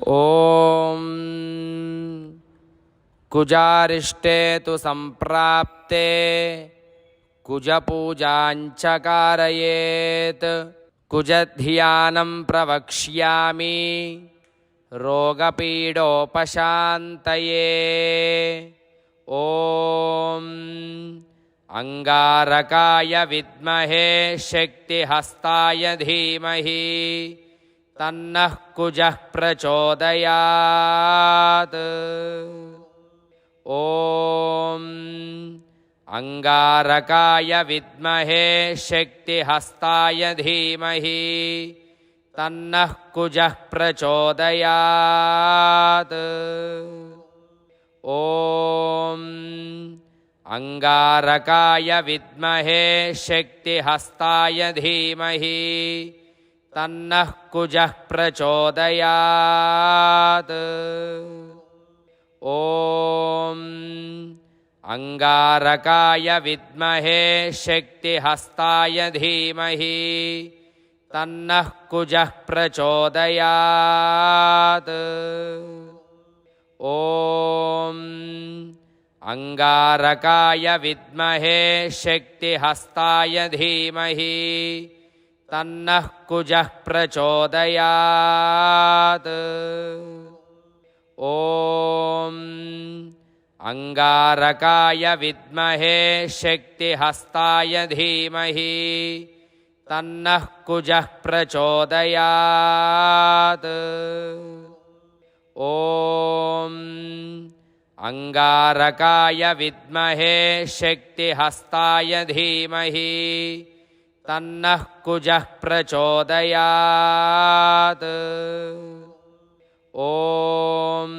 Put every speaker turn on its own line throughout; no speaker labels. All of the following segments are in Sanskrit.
ॐ कुजारिष्टे तु सम्प्राप्ते कुजपूजाञ्च कारयेत्। कुजध्यानं प्रवक्ष्यामि रोगपीडोपशान्तये। ॐ अंगारकाय विद्महे शक्तिहस्ताय धीमहि तन्नः कुजः प्रचोदयात्। ॐ अंगारकाय विद्महे शक्तिहस्ताय धीमहि तन्नः कुजः प्रचोदयात्। ॐ अंगारकाय विद्महे शक्तिहस्ताय धीमहि तन्नः कुजः प्रचोदयात्। ॐ अंगारकाय विद्महे शक्तिहस्ताय धीमहि तन्नः कुजः प्रचोदयात्। ॐ अंगारकाय विद्महे शक्तिहस्ताय धीमहि तन्नः कुजः प्रचोदयात्। ॐ अंगारकाय विद्महे शक्तिहस्ताय धीमहि तन्नः कुजः प्रचोदयात्। ॐ अंगारकाय विद्महे शक्तिहस्ताय धीमहि तन्नः कुजः प्रचोदयात्। ॐ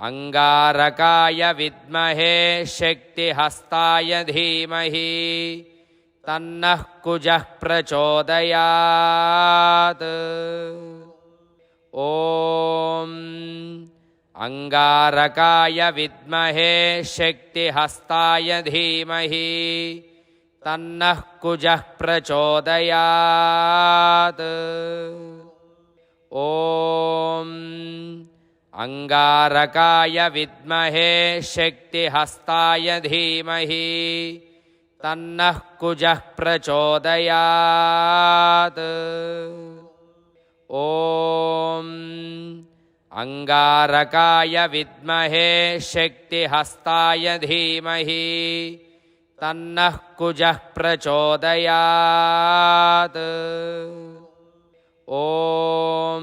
अंगारकाय विद्महे शक्तिहस्ताय धीमहि तन्नः कुजः प्रचोदयात्। ॐ अंगारकाय विद्महे शक्तिहस्ताय धीमहि तन्नः कुजः प्रचोदयात्। ॐ अंगारकाय विद्महे शक्तिहस्ताय धीमहि तन्नः कुजः प्रचोदयात्। ॐ अंगारकाय विद्महे शक्तिहस्ताय धीमहि तन्नः कुजः प्रचोदयात्। ॐ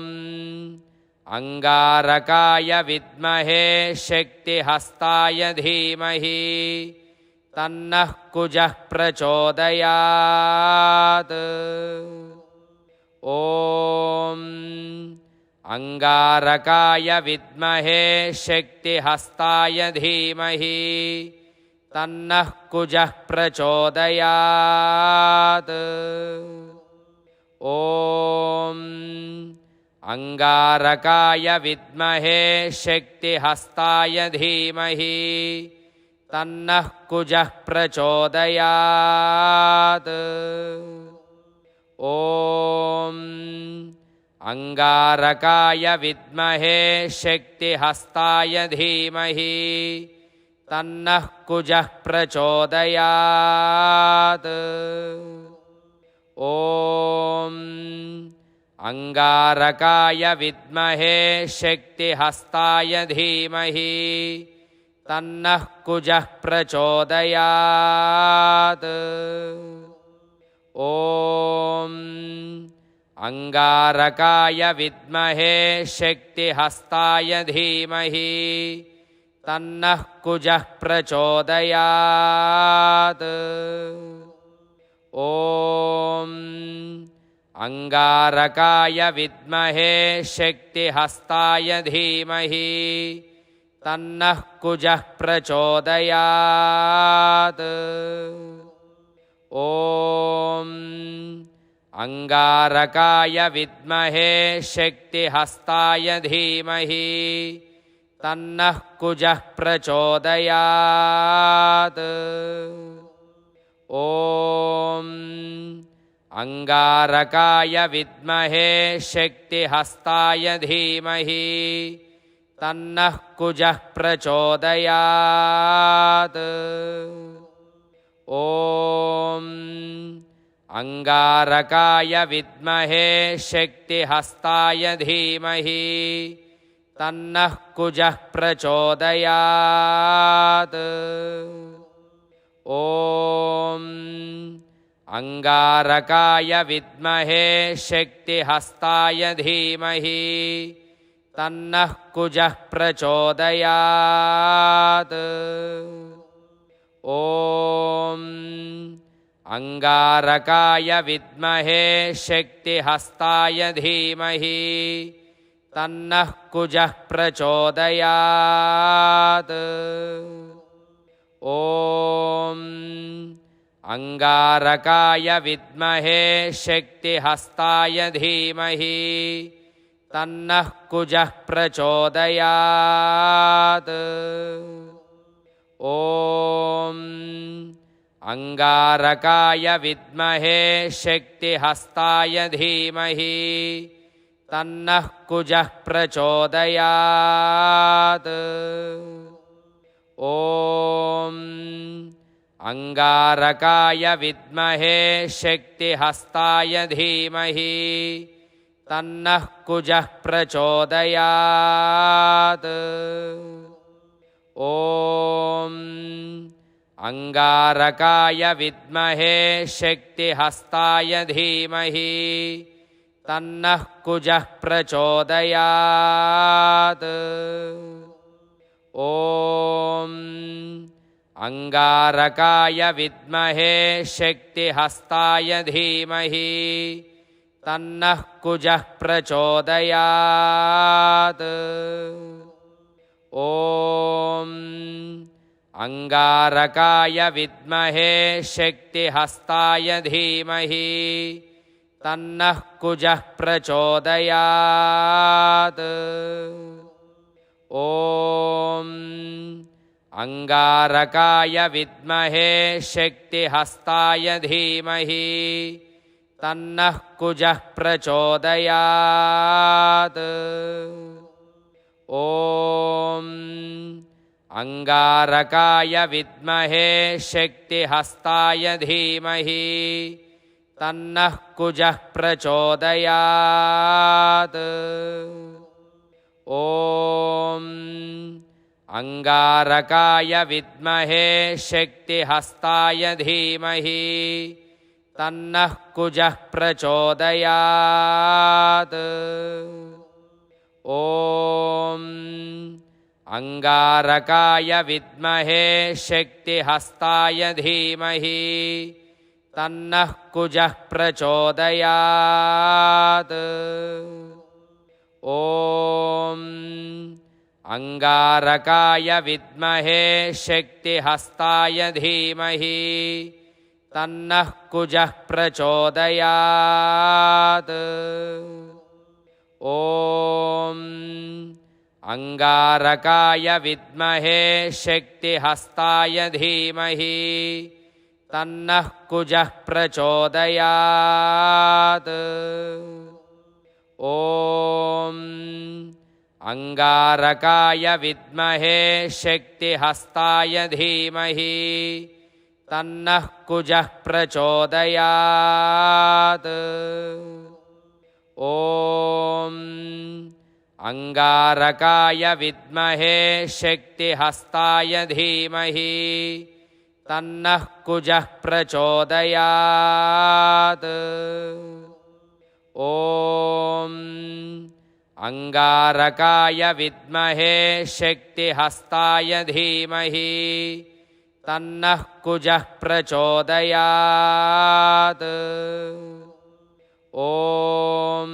अंगारकाय विद्महे शक्तिहस्ताय धीमहि तन्नः कुजः प्रचोदयात्। ॐ अंगारकाय विद्महे शक्तिहस्ताय धीमहि तन्नः कुजः प्रचोदयात्। ॐ अंगारकाय विद्महे शक्तिहस्ताय धीमहि तन्नः कुजः प्रचोदयात्। ॐ अंगारकाय विद्महे शक्तिहस्ताय धीमहि तन्नः कुजः प्रचोदयात्। ॐ अंगारकाय विद्महे शक्तिहस्ताय धीमहि तन्नः कुजः प्रचोदयात्। ॐ अंगारकाय विद्महे शक्तिहस्ताय धीमहि तन्नः कुजः प्रचोदयात्। ॐ अंगारकाय विद्महे शक्तिहस्ताय धीमहि तन्नः कुजः प्रचोदयात्। ॐ अंगारकाय विद्महे शक्तिहस्ताय धीमहि तन्नः कुजः प्रचोदयात्। ॐ अंगारकाय विद्महे शक्तिहस्ताय धीमहि तन्नः कुजः प्रचोदयात्। ॐ अंगारकाय विद्महे शक्तिहस्ताय धीमहि तन्नः कुजः प्रचोदयात्। ॐ अंगारकाय विद्महे शक्तिहस्ताय धीमहि तन्नः कुजः प्रचोदयात्। ॐ अंगारकाय विद्महे शक्तिहस्ताय धीमहि तन्नः कुजः प्रचोदयात्। ॐ अंगारकाय विद्महे शक्तिहस्ताय धीमहि तन्नः कुजः प्रचोदयात्। ॐ अंगारकाय विद्महे शक्तिहस्ताय धीमहि तन्नः कुजः प्रचोदयात्। ॐ अंगारकाय विद्महे शक्तिहस्ताय धीमहि तन्नः कुजः प्रचोदयात्। ॐ अंगारकाय विद्महे शक्तिहस्ताय धीमहि तन्नः कुजः प्रचोदयात्। ॐ अंगारकाय विद्महे शक्तिहस्ताय धीमहि तन्नः कुजः प्रचोदयात्। ॐ अंगारकाय विद्महे शक्तिहस्ताय धीमहि तन्नः कुजः प्रचोदयात्। ॐ अंगारकाय विद्महे शक्तिहस्ताय धीमहि तन्नः कुजः प्रचोदयात्। ॐ अंगारकाय विद्महे शक्तिहस्ताय धीमहि तन्नः कुजः प्रचोदयात्। ॐ अंगारकाय विद्महे शक्तिहस्ताय धीमहि तन्नः कुजः प्रचोदयात्। ॐ अंगारकाय विद्महे शक्तिहस्ताय धीमहि तन्नः कुजः प्रचोदयात्। ॐ अंगारकाय विद्महे शक्तिहस्ताय धीमहि तन्नः कुजः प्रचोदयात्। ॐ अंगारकाय विद्महे शक्तिहस्ताय धीमहि तन्नः कुजः प्रचोदयात्। ॐ अंगारकाय विद्महे शक्तिहस्ताय धीमहि तन्नः कुजः प्रचोदयात्। ॐ अंगारकाय विद्महे शक्तिहस्ताय धीमहि तन्नः कुजः प्रचोदयात्। ॐ अंगारकाय विद्महे शक्तिहस्ताय धीमहि तन्नः कुजः प्रचोदयात्। ॐ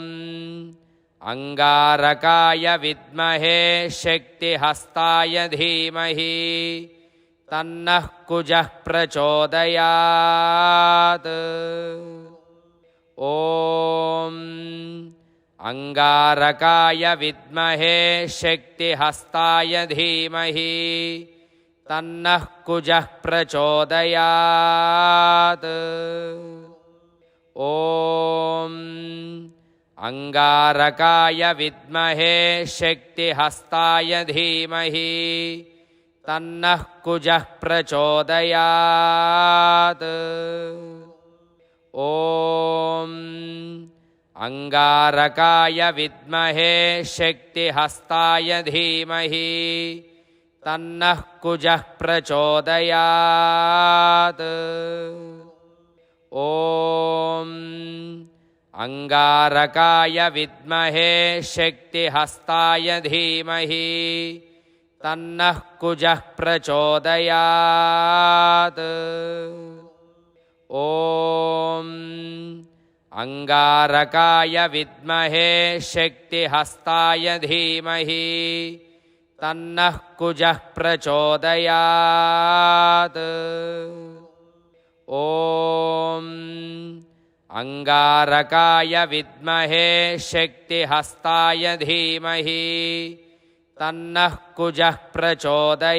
अंगारकाय विद्महे शक्तिहस्ताय धीमहि तन्नः कुजः प्रचोदयात्। ॐ अंगारकाय विद्महे शक्तिहस्ताय धीमहि तन्नः कुजः प्रचोदयात्। ॐ अंगारकाय विद्महे शक्तिहस्ताय धीमहि तन्नः कुजः प्रचोदयात्। ॐ अंगारकाय विद्महे शक्तिहस्ताय धीमहि तन्नः कुजः प्रचोदयात्। ॐ अंगारकाय विद्महे शक्तिहस्ताय धीमहि तन्नः कुजः प्रचोदयात्। ॐ अंगारकाय विद्महे शक्तिहस्ताय धीमहि तन्नः कुजः प्रचोदयात्। ॐ अंगारकाय विद्महे शक्तिहस्ताय धीमहि तन्नः कुजः प्रचोदयात्।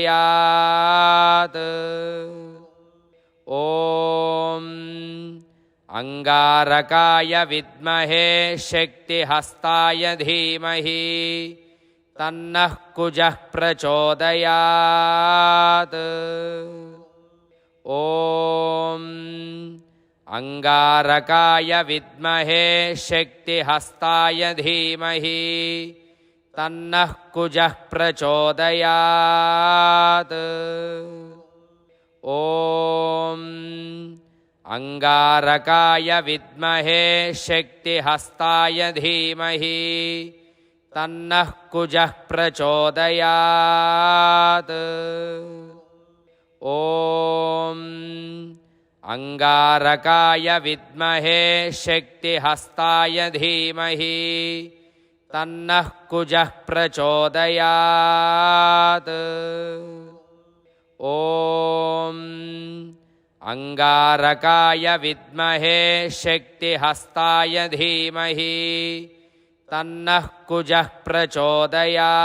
ॐ अंगारकाय विद्महे शक्तिहस्ताय धीमहि तन्नः कुजः प्रचोदयात्। ॐ अंगारकाय विद्महे शक्तिहस्ताय धीमहि तन्नः कुजः प्रचोदयात्। ॐ अंगारकाय विद्महे शक्तिहस्ताय धीमहि तन्नः कुजः प्रचोदयात्। ॐ अंगारकाय विद्महे शक्तिहस्ताय धीमहि तन्नः कुजः प्रचोदयात्। ॐ अंगारकाय विद्महे शक्तिहस्ताय धीमहि तन्नः कुजः प्रचोदयात्।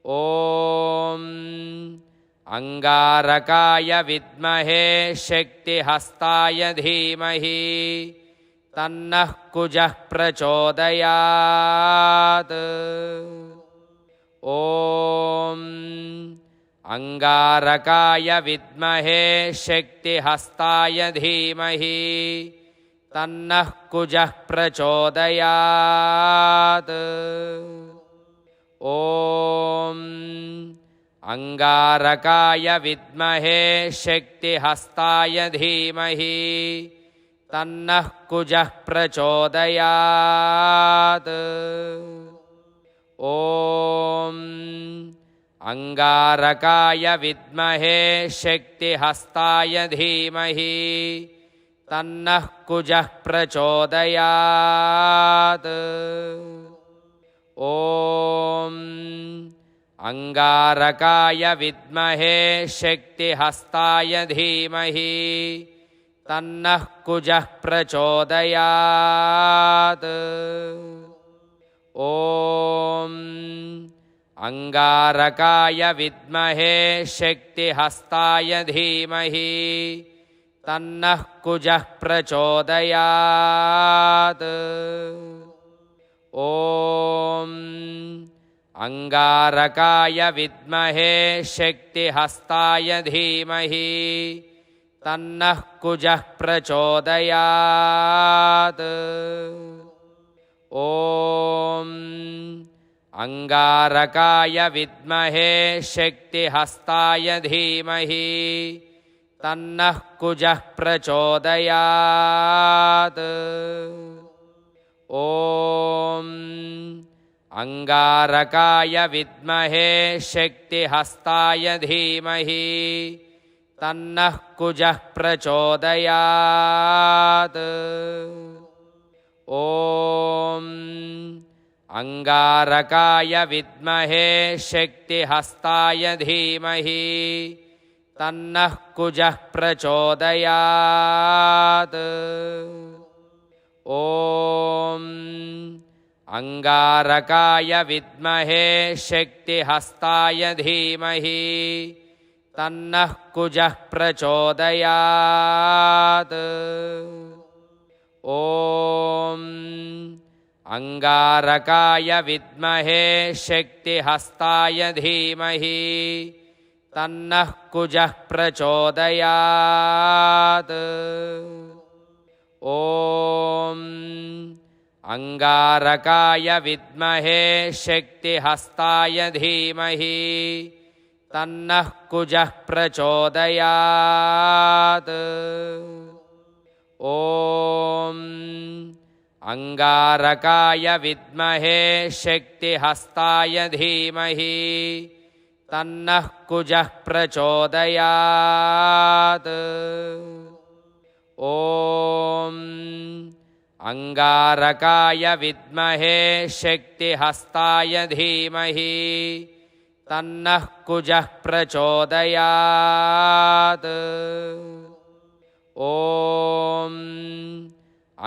ॐ अंगारकाय विद्महे शक्तिहस्ताय धीमहि तन्नः कुजः प्रचोदयात्। ॐ अंगारकाय विद्महे शक्तिहस्ताय धीमहि तन्नः कुजः प्रचोदयात्। ॐ अंगारकाय विद्महे शक्तिहस्ताय धीमहि तन्नः कुजः प्रचोदयात्। ॐ अंगारकाय विद्महे शक्तिहस्ताय धीमहि तन्नः कुजः प्रचोदयात्। ॐ अंगारकाय विद्महे शक्तिहस्ताय धीमहि तन्नः कुजः प्रचोदयात्। ॐ अंगारकाय विद्महे शक्तिहस्ताय धीमहि तन्नः कुजः प्रचोदयात्। ॐ अंगारकाय विद्महे शक्तिहस्ताय धीमहि तन्नः कुजः प्रचोदयात्। ॐ अंगारकाय विद्महे शक्तिहस्ताय धीमहि तन्नः कुजः प्रचोदयात्। ॐ अंगारकाय विद्महे शक्तिहस्ताय धीमहि तन्नः कुजः प्रचोदयात्। ॐ अंगारकाय विद्महे शक्तिहस्ताय धीमहि तन्नः कुजः प्रचोदयात्। ॐ अंगारकाय विद्महे शक्तिहस्ताय धीमहि तन्नः कुजः प्रचोदयात्। ॐ अंगारकाय विद्महे शक्तिहस्ताय धीमहि तन्नः कुजः प्रचोदयात्। ॐ अंगारकाय विद्महे शक्तिहस्ताय धीमहि तन्नः कुजः प्रचोदयात्। ॐ अंगारकाय विद्महे शक्तिहस्ताय धीमहि तन्नः कुजः प्रचोदयात्। ॐ अंगारकाय विद्महे शक्तिहस्ताय धीमहि तन्नः कुजः प्रचोदयात्। ॐ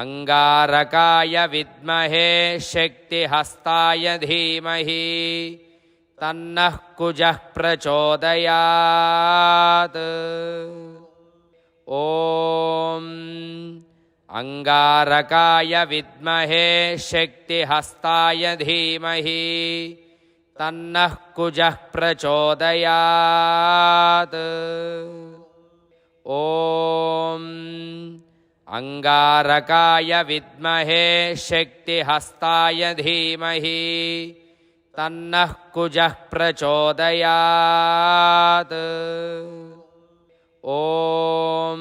अंगारकाय विद्महे शक्तिहस्ताय धीमहि तन्नः कुजः प्रचोदयात्। ॐ अंगारकाय विद्महे शक्तिहस्ताय धीमहि तन्नः कुजः प्रचोदयात्। ॐ अंगारकाय विद्महे शक्तिहस्ताय धीमहि तन्नः कुजः प्रचोदयात्। ॐ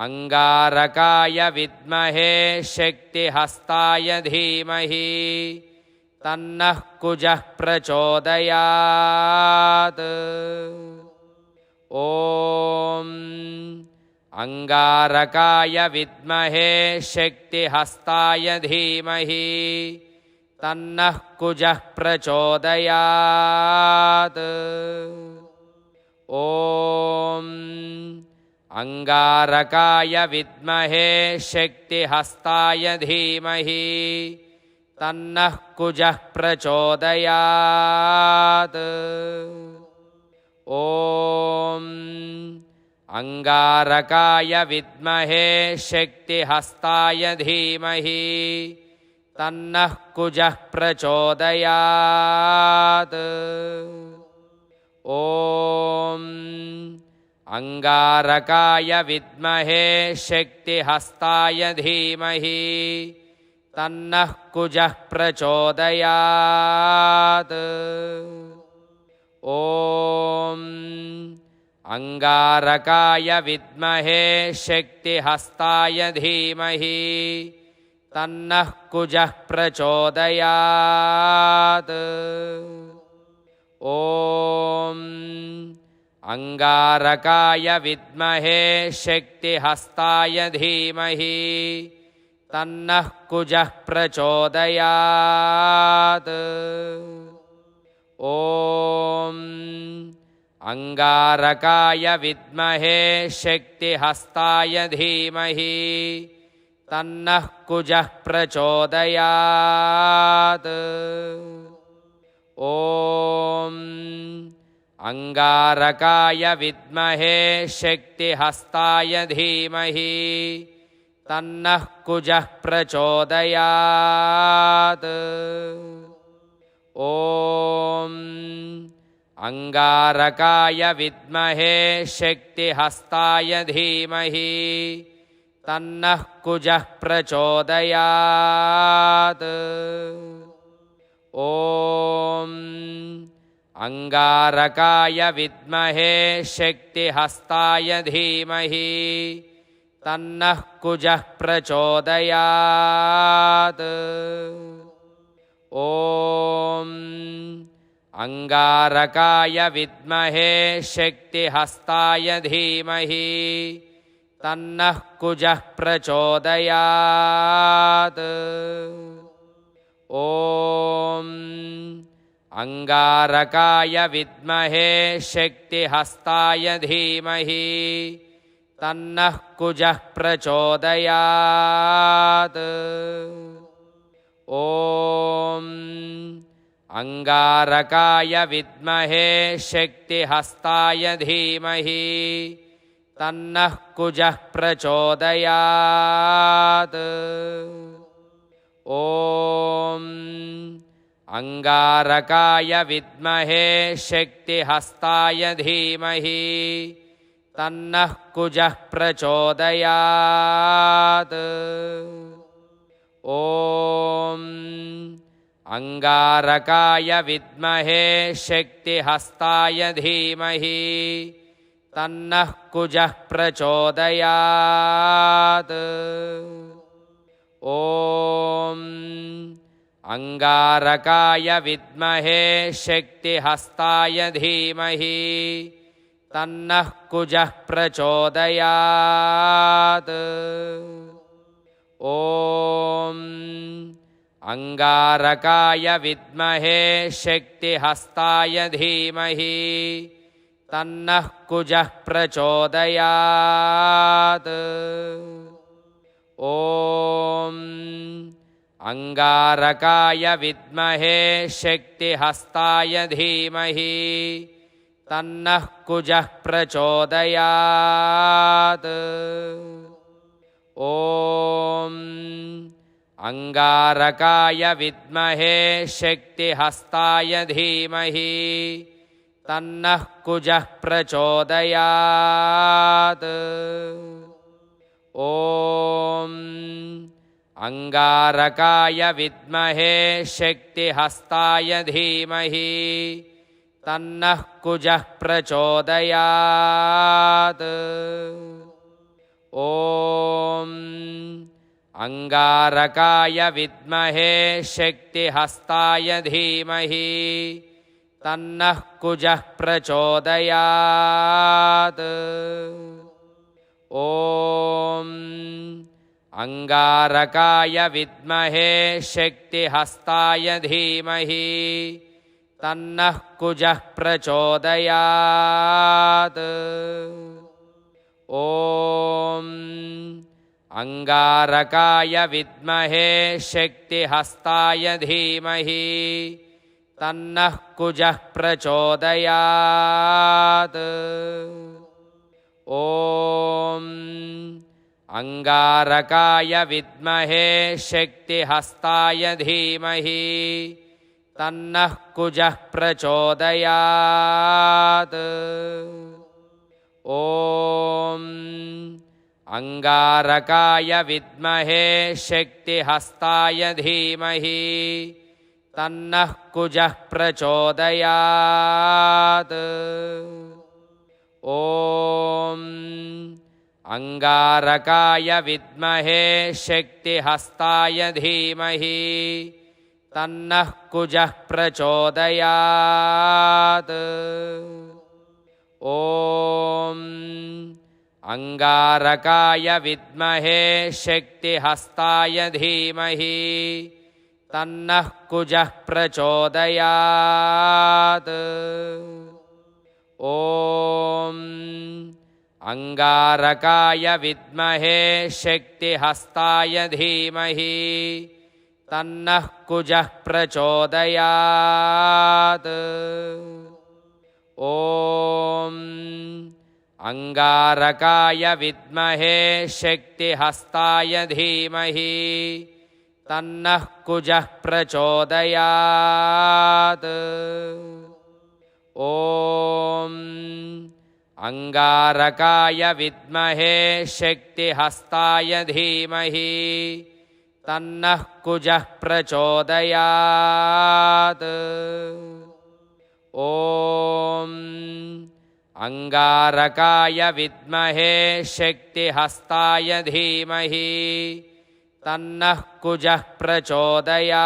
अंगारकाय विद्महे शक्तिहस्ताय धीमहि तन्नः कुजः प्रचोदयात्। ॐ अंगारकाय विद्महे शक्तिहस्ताय धीमहि तन्नः कुजः प्रचोदयात्। ॐ अंगारकाय विद्महे शक्तिहस्ताय धीमहि तन्नः कुजः प्रचोदयात्। ॐ अंगारकाय विद्महे शक्तिहस्ताय धीमहि तन्नः कुजः प्रचोदयात्। ॐ अंगारकाय विद्महे शक्तिहस्ताय धीमहि तन्नः कुजः प्रचोदयात्। ॐ अंगारकाय विद्महे शक्तिहस्ताय धीमहि तन्नः कुजः प्रचोदयात्। ॐ अंगारकाय विद्महे शक्तिहस्ताय धीमहि तन्नः कुजः प्रचोदयात्। ॐ अंगारकाय विद्महे शक्तिहस्ताय धीमहि तन्नः कुजः प्रचोदयात्। ॐ अंगारकाय विद्महे शक्तिहस्ताय धीमहि तन्नः कुजः प्रचोदयात्। ॐ अंगारकाय विद्महे शक्तिहस्ताय धीमहि तन्नः कुजः प्रचोदयात्। ॐ अंगारकाय विद्महे शक्तिहस्ताय धीमहि तन्नः कुजः प्रचोदयात्। ॐ अंगारकाय विद्महे शक्तिहस्ताय धीमहि तन्नः कुजः प्रचोदयात्। ॐ अंगारकाय विद्महे शक्तिहस्ताय धीमहि तन्नः कुजः प्रचोदयात्। ॐ अंगारकाय विद्महे शक्तिहस्ताय धीमहि तन्नः कुजः प्रचोदयात्। ॐ अंगारकाय विद्महे शक्तिहस्ताय धीमहि तन्नः कुजः प्रचोदयात्। ॐ अंगारकाय विद्महे शक्तिहस्ताय धीमहि तन्नः कुजः प्रचोदयात्। ॐ अंगारकाय विद्महे शक्तिहस्ताय धीमहि तन्नः कुजः प्रचोदयात्। ॐ अंगारकाय विद्महे शक्तिहस्ताय धीमहि तन्नः कुजः प्रचोदयात्। ॐ अंगारकाय विद्महे शक्तिहस्ताय धीमहि तन्नः कुजः प्रचोदयात्। ॐ अंगारकाय विद्महे शक्तिहस्ताय धीमहि तन्नः कुजः प्रचोदयात्। ॐ अंगारकाय विद्महे शक्तिहस्ताय धीमहि तन्नः कुजः प्रचोदयात्। ॐ अंगारकाय विद्महे शक्तिहस्ताय धीमहि तन्नः कुजः प्रचोदयात्। ॐ अंगारकाय विद्महे शक्तिहस्ताय धीमहि तन्नः कुजः प्रचोदयात्। ॐ अंगारकाय विद्महे शक्तिहस्ताय धीमहि तन्नः कुजः प्रचोदयात्। ॐ अंगारकाय विद्महे शक्तिहस्ताय धीमहि तन्नः कुजः प्रचोदयात्। ॐ अंगारकाय विद्महे शक्तिहस्ताय धीमहि तन्नः कुजः प्रचोदयात्। ॐ अंगारकाय विद्महे शक्तिहस्ताय धीमहि तन्नः कुजः प्रचोदयात्। ॐ अंगारकाय विद्महे शक्तिहस्ताय धीमहि तन्नः कुजः प्रचोदयात्। ॐ अंगारकाय विद्महे शक्तिहस्ताय धीमहि तन्नः कुजः प्रचोदयात्। ॐ अंगारकाय विद्महे शक्तिहस्ताय धीमहि तन्नः कुजः प्रचोदयात्। ॐ अंगारकाय विद्महे शक्तिहस्ताय धीमहि तन्नः कुजः प्रचोदयात्। ॐ अंगारकाय विद्महे शक्तिहस्ताय धीमहि तन्नः कुजः प्रचोदयात्।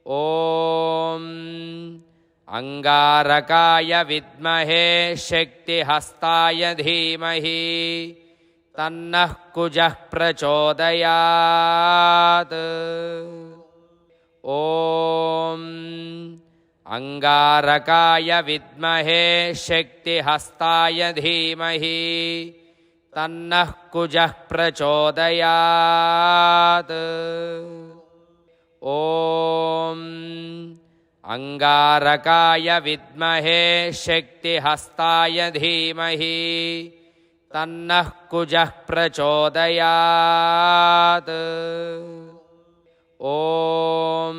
ॐ अंगारकाय विद्महे शक्तिहस्ताय धीमहि तन्नः कुजः प्रचोदयात्। ॐ अंगारकाय विद्महे शक्तिहस्ताय धीमहि तन्नः कुजः प्रचोदयात्। ॐ अंगारकाय विद्महे शक्तिहस्ताय धीमहि तन्नः कुजः प्रचोदयात्। ॐ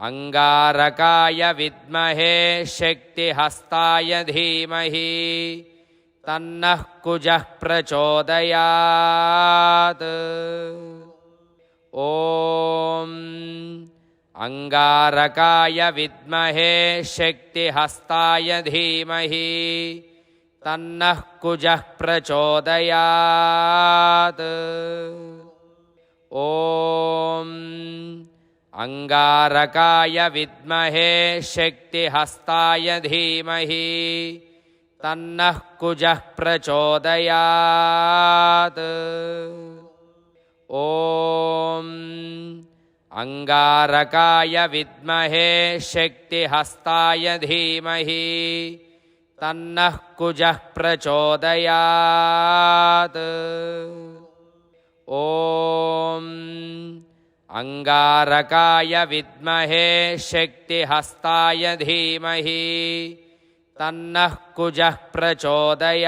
अंगारकाय विद्महे शक्तिहस्ताय धीमहि तन्नः कुजः प्रचोदयात्। ॐ अंगारकाय विद्महे शक्तिहस्ताय धीमहि तन्नः कुजः प्रचोदयात्। ॐ अंगारकाय विद्महे शक्तिहस्ताय धीमहि तन्नः कुजः प्रचोदयात्। ॐ अंगारकाय विद्महे शक्तिहस्ताय धीमहि तन्नः कुजः प्रचोदयात्। ॐ अंगारकाय विद्महे शक्तिहस्ताय धीमहि तन्नः कुजः प्रचोदयात्।